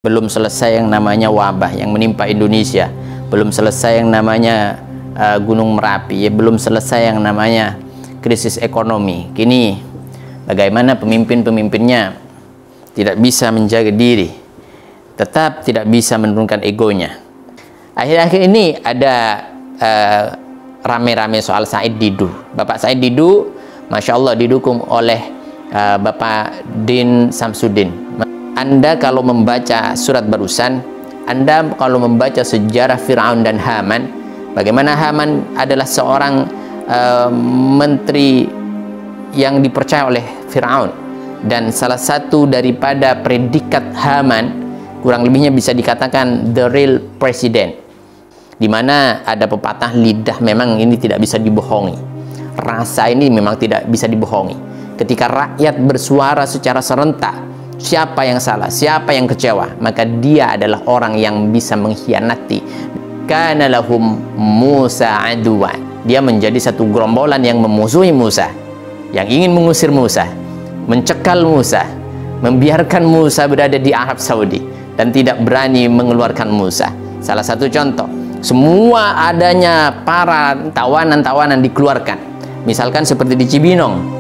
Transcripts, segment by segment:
belum selesai yang namanya wabah yang menimpa Indonesia, belum selesai yang namanya Gunung Merapi, ya, belum selesai yang namanya krisis ekonomi. Kini bagaimana pemimpin-pemimpinnya tidak bisa menjaga diri, tetap tidak bisa menurunkan egonya. Akhir-akhir ini ada rame-rame soal Said Didu. Bapak Said Didu, Masya Allah, didukung oleh Bapak Din Samsudin. Anda kalau membaca surat barusan, Anda kalau membaca sejarah Fir'aun dan Haman, bagaimana Haman adalah seorang menteri yang dipercaya oleh Fir'aun, dan salah satu daripada predikat Haman kurang lebihnya bisa dikatakan the real president, di mana ada pepatah, lidah memang ini tidak bisa dibohongi, rasa ini memang tidak bisa dibohongi. Ketika rakyat bersuara secara serentak, siapa yang salah, siapa yang kecewa, maka dia adalah orang yang bisa mengkhianati. Kana lahum Musa aduwan, dia menjadi satu gerombolan yang memusuhi Musa, yang ingin mengusir Musa, mencekal Musa, membiarkan Musa berada di Arab Saudi, dan tidak berani mengeluarkan Musa. Salah satu contoh, semua adanya para tawanan-tawanan dikeluarkan, misalkan seperti di Cibinong,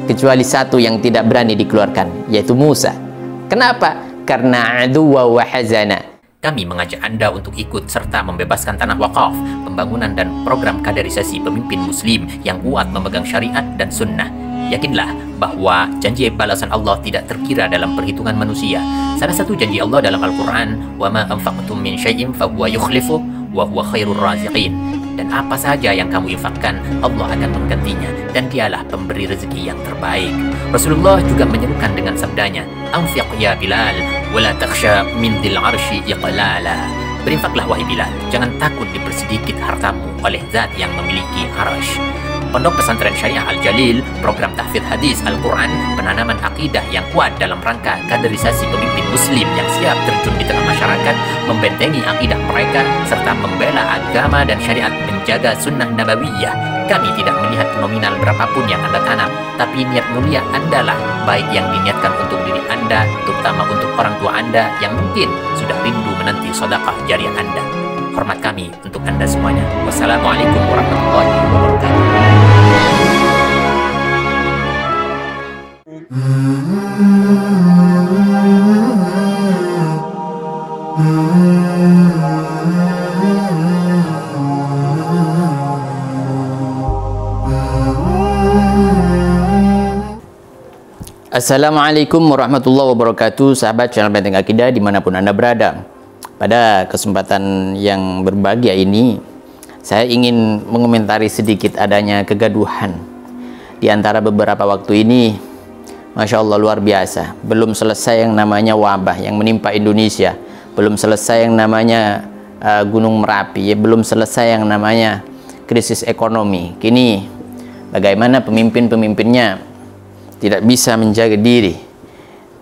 kecuali satu yang tidak berani dikeluarkan, yaitu Musa. Kenapa? Karena aduwa wa hazana. Kami mengajak Anda untuk ikut serta membebaskan tanah wakaf, pembangunan dan program kaderisasi pemimpin muslim yang kuat memegang syariat dan sunnah. Yakinlah bahwa janji balasan Allah tidak terkira dalam perhitungan manusia. Salah satu janji Allah dalam Al-Quran, wa ma anfaqtum min syai'in fa huwa yukhlifu wa huwa khairur raziqin. Dan apa saja yang kamu infakkan, Allah akan menggantinya, dan dialah pemberi rezeki yang terbaik. Rasulullah juga menyerukan dengan sabdanya, anfiq ya Bilal, wala takhsha min dhil arsy iqlala. Berinfaklah wahai Bilal, jangan takut dipersedikit hartamu oleh zat yang memiliki arasy. Pondok Pesantren Syariah Al-Jalil, program tahfidz hadis Al-Quran, penanaman akidah yang kuat dalam rangka kaderisasi pemimpin muslim yang siap terjun di tengah masyarakat, membentengi akidah mereka, serta membela agama dan syariat, menjaga sunnah nabawiyah. Kami tidak melihat nominal berapapun yang Anda tanam, tapi niat mulia Anda lah, baik yang diniatkan untuk diri Anda, terutama untuk orang tua Anda yang mungkin sudah rindu menanti sedekah jariah Anda. Hormat kami untuk Anda semuanya. Wassalamualaikum warahmatullahi wabarakatuh. Assalamualaikum warahmatullahi wabarakatuh, sahabat channel Benteng Akidah dimanapun Anda berada. Pada kesempatan yang berbahagia ini, saya ingin mengomentari sedikit adanya kegaduhan di antara beberapa waktu ini. Masya Allah, luar biasa. Belum selesai yang namanya wabah yang menimpa Indonesia, belum selesai yang namanya Gunung Merapi, ya, belum selesai yang namanya krisis ekonomi. Kini bagaimana pemimpin-pemimpinnya tidak bisa menjaga diri,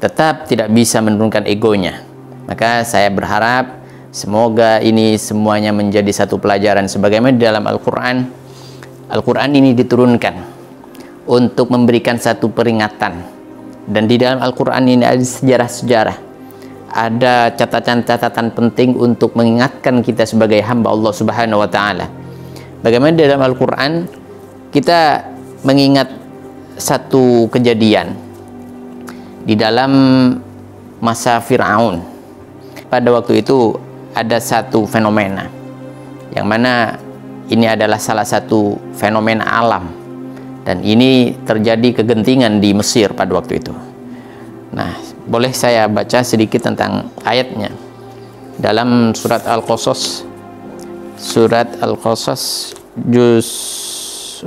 tetap tidak bisa menurunkan egonya. Maka saya berharap semoga ini semuanya menjadi satu pelajaran, sebagaimana di dalam Al-Quran. Al-Quran ini diturunkan untuk memberikan satu peringatan, dan di dalam Al-Quran ini ada sejarah-sejarah, ada catatan-catatan penting untuk mengingatkan kita sebagai hamba Allah Subhanahu wa Ta'ala. Bagaimana di dalam Al-Quran kita mengingat satu kejadian di dalam masa Fir'aun. Pada waktu itu ada satu fenomena, yang mana ini adalah salah satu fenomena alam, dan ini terjadi kegentingan di Mesir pada waktu itu. Nah, boleh saya baca sedikit tentang ayatnya dalam surat Al-Qasas,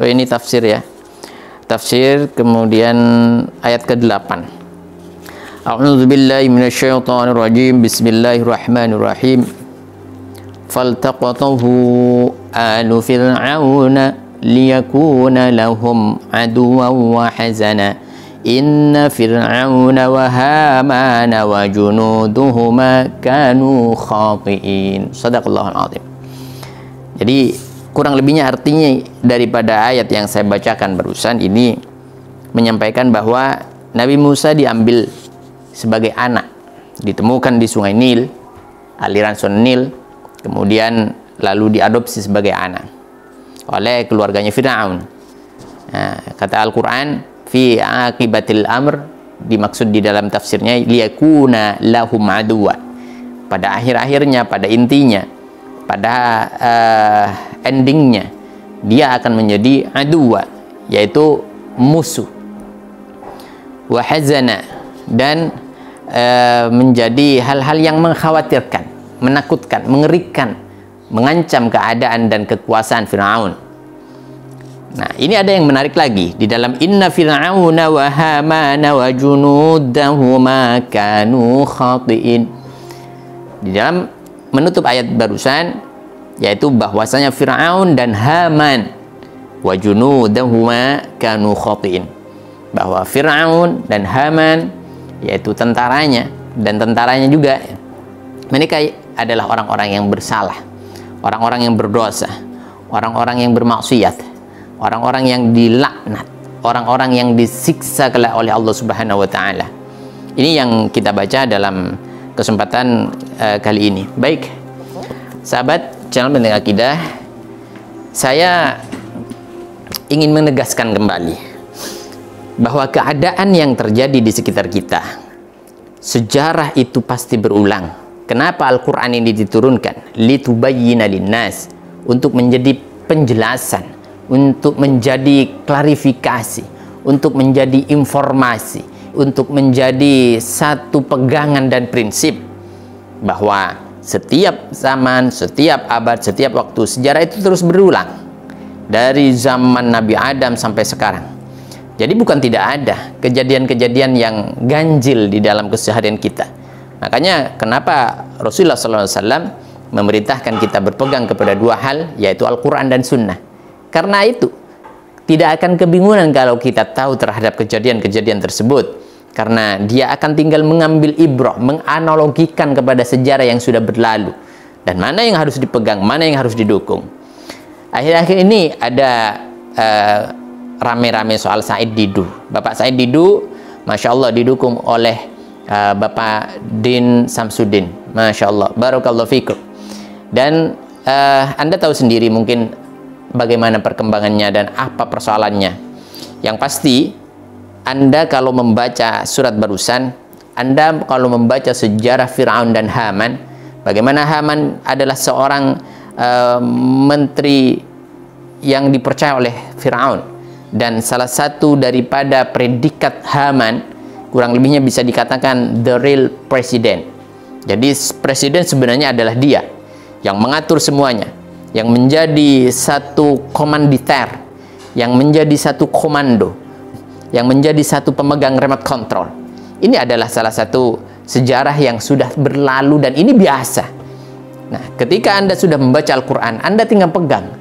ini tafsir ya, tafsir, kemudian ayat ke-8. A'udzu billahi minasyaitonir rajim. Bismillahirrahmanirrahim. Faltaqatahu alu fir'auna liyakuna lahum aduwwan wa hazana. Inna fir'auna wa hamana wa junuduhuma kanu khati'in. Shadaqallahul azim. Jadi kurang lebihnya artinya daripada ayat yang saya bacakan barusan ini menyampaikan bahwa Nabi Musa diambil sebagai anak, ditemukan di Sungai Nil, aliran Sungai Nil, kemudian lalu diadopsi sebagai anak oleh keluarganya Fir'aun. Nah, kata Al-Quran, fi aqibatil amr, dimaksud di dalam tafsirnya liyakuna lahum aduwa, pada akhir-akhirnya, pada intinya, pada endingnya dia akan menjadi aduwa, yaitu musuh, wa hazana, dan menjadi hal-hal yang mengkhawatirkan, menakutkan, mengerikan, mengancam keadaan dan kekuasaan Fir'aun. Nah, ini ada yang menarik lagi di dalam inna fir'auna wa hamana wa junudahuma kanu khati'in. Di dalam menutup ayat barusan, yaitu bahwasanya Fir'aun dan Haman wa junudahuma kanu khati'in, bahwa Fir'aun dan Haman, yaitu tentaranya dan tentaranya juga, mereka adalah orang-orang yang bersalah, orang-orang yang berdosa, orang-orang yang bermaksiat, orang-orang yang dilaknat, orang-orang yang disiksa oleh Allah Subhanahu wa taala. Ini yang kita baca dalam kesempatan kali ini. Baik, sahabat channel Benteng Akidah, saya ingin menegaskan kembali bahwa keadaan yang terjadi di sekitar kita, sejarah itu pasti berulang. Kenapa Al-Quran ini diturunkan? Litubayyina linnas, untuk menjadi penjelasan, untuk menjadi klarifikasi, untuk menjadi informasi, untuk menjadi satu pegangan dan prinsip bahwa setiap zaman, setiap abad, setiap waktu, sejarah itu terus berulang dari zaman Nabi Adam sampai sekarang. Jadi bukan tidak ada kejadian-kejadian yang ganjil di dalam keseharian kita. Makanya kenapa Rasulullah SAW memerintahkan kita berpegang kepada dua hal, yaitu Al-Quran dan Sunnah. Karena itu tidak akan kebingungan kalau kita tahu terhadap kejadian-kejadian tersebut, karena dia akan tinggal mengambil ibrah, menganalogikan kepada sejarah yang sudah berlalu, dan mana yang harus dipegang, mana yang harus didukung. Akhir-akhir ini ada rame-rame soal Said Didu. Bapak Said Didu, Masya Allah, didukung oleh Bapak Din Samsudin. Masya Allah, barakallahu fikum. Dan Anda tahu sendiri mungkin bagaimana perkembangannya dan apa persoalannya. Yang pasti, Anda kalau membaca surat barusan, Anda kalau membaca sejarah Fir'aun dan Haman, bagaimana Haman adalah seorang menteri yang dipercaya oleh Fir'aun, dan salah satu daripada predikat Haman kurang lebihnya bisa dikatakan the real president. Jadi presiden sebenarnya adalah dia yang mengatur semuanya, yang menjadi satu komanditer, yang menjadi satu komando, yang menjadi satu pemegang remote control. Ini adalah salah satu sejarah yang sudah berlalu dan ini biasa. Nah, ketika Anda sudah membaca Al-Quran, Anda tinggal pegang.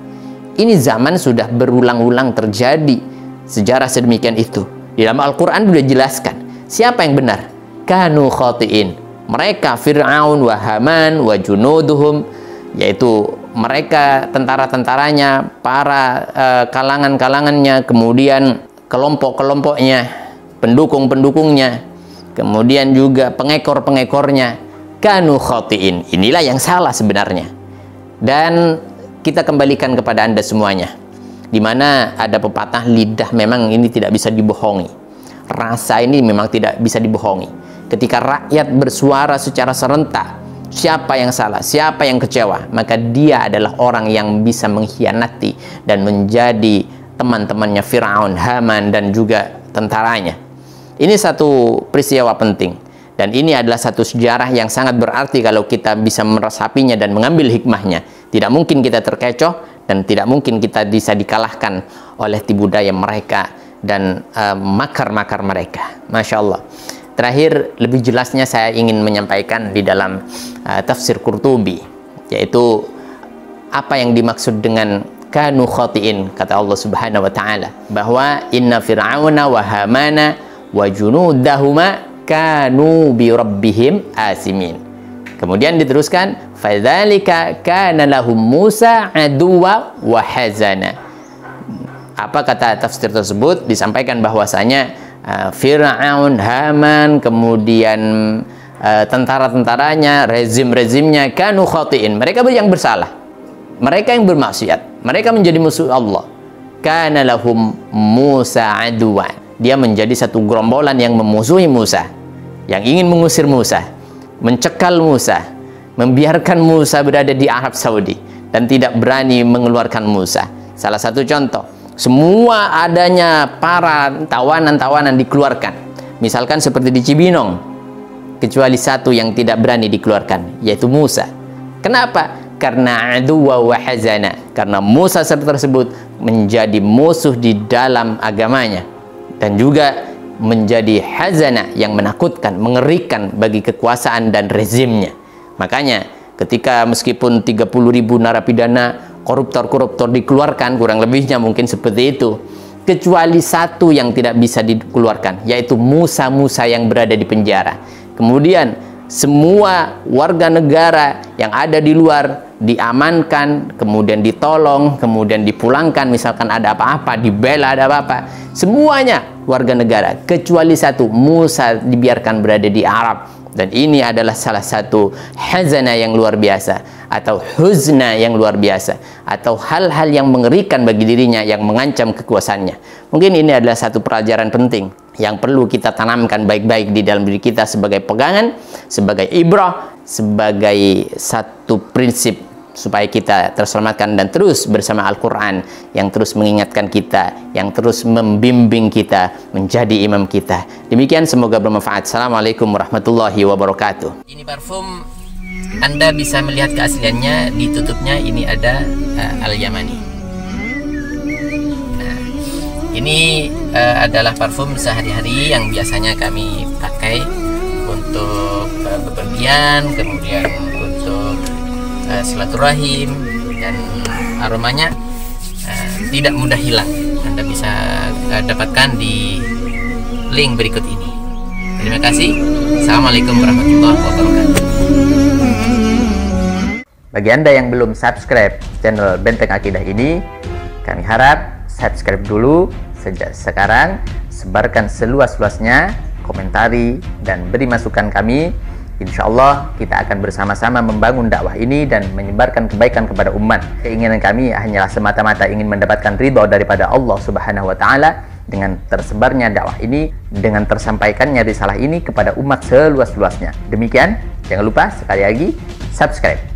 Ini zaman sudah berulang-ulang terjadi sejarah sedemikian itu. Di dalam Al-Quran sudah jelaskan siapa yang benar. Kanu khati'in, mereka Fir'aun wa Haman wa junuduhum, yaitu mereka tentara-tentaranya, para kalangan-kalangannya, kemudian kelompok-kelompoknya, pendukung-pendukungnya, kemudian juga pengekor-pengekornya. Kanu khati'in, inilah yang salah sebenarnya. Dan kita kembalikan kepada Anda semuanya, di mana ada pepatah, lidah memang ini tidak bisa dibohongi, rasa ini memang tidak bisa dibohongi. Ketika rakyat bersuara secara serentak, siapa yang salah, siapa yang kecewa, maka dia adalah orang yang bisa mengkhianati dan menjadi teman-temannya Fir'aun, Haman, dan juga tentaranya. Ini satu peristiwa penting, dan ini adalah satu sejarah yang sangat berarti kalau kita bisa meresapinya dan mengambil hikmahnya. Tidak mungkin kita terkecoh, dan tidak mungkin kita bisa dikalahkan oleh tipu daya mereka dan makar-makar mereka. Masya Allah. Terakhir, lebih jelasnya saya ingin menyampaikan di dalam tafsir Qurtubi, yaitu apa yang dimaksud dengan kanu khati'in, kata Allah Subhanahu wa taala, bahwa inna fir'auna wa hamana wa junudahuma kanu bi rabbihim asimin. Kemudian diteruskan, fadzalika kana lahum Musa aduwa wa hazana. Apa kata tafsir tersebut? Disampaikan bahwasanya Fir'aun, Haman, kemudian tentara-tentaranya, rezim-rezimnya, kanu khati'in, mereka yang bersalah, mereka yang bermaksiat, mereka menjadi musuh Allah. Kana lahum Musa aduwa, dia menjadi satu gerombolan yang memusuhi Musa, yang ingin mengusir Musa, mencekal Musa, membiarkan Musa berada di Arab Saudi dan tidak berani mengeluarkan Musa. Salah satu contoh, semua adanya para tawanan-tawanan dikeluarkan, misalkan seperti di Cibinong, kecuali satu yang tidak berani dikeluarkan, yaitu Musa. Kenapa? Karena aduwa wa hazana, karena Musa tersebut menjadi musuh di dalam agamanya dan juga menjadi hazana yang menakutkan, mengerikan bagi kekuasaan dan rezimnya. Makanya ketika meskipun 30.000 narapidana, koruptor-koruptor dikeluarkan, kurang lebihnya mungkin seperti itu, kecuali satu yang tidak bisa dikeluarkan, yaitu Musa yang berada di penjara. Kemudian semua warga negara yang ada di luar diamankan, kemudian ditolong, kemudian dipulangkan, misalkan ada apa-apa, dibela ada apa-apa, semuanya warga negara kecuali satu, Musa dibiarkan berada di Arab. Dan ini adalah salah satu hazana yang luar biasa, atau huzna yang luar biasa, atau hal-hal yang mengerikan bagi dirinya, yang mengancam kekuasaannya. Mungkin ini adalah satu pelajaran penting yang perlu kita tanamkan baik-baik di dalam diri kita sebagai pegangan, sebagai ibrah, sebagai satu prinsip supaya kita terselamatkan dan terus bersama Al-Quran yang terus mengingatkan kita, yang terus membimbing kita menjadi imam kita. Demikian, semoga bermanfaat. Assalamualaikum warahmatullahi wabarakatuh. Ini parfum Anda bisa melihat keasliannya, ditutupnya ini ada Al-Yamani. Nah, ini adalah parfum sehari-hari yang biasanya kami pakai untuk bepergian, kemudian untuk silaturahim, dan aromanya tidak mudah hilang. Anda bisa dapatkan di link berikut ini. Terima kasih. Assalamualaikum warahmatullahi wabarakatuh. Bagi Anda yang belum subscribe channel Benteng Akidah ini, kami harap subscribe dulu sejak sekarang, sebarkan seluas-luasnya, komentari dan beri masukan kami. Insya Allah kita akan bersama-sama membangun dakwah ini dan menyebarkan kebaikan kepada umat. Keinginan kami hanyalah semata-mata ingin mendapatkan ridho daripada Allah Subhanahu wa Ta'ala dengan tersebarnya dakwah ini, dengan tersampaikannya risalah ini kepada umat seluas-luasnya. Demikian, jangan lupa sekali lagi subscribe.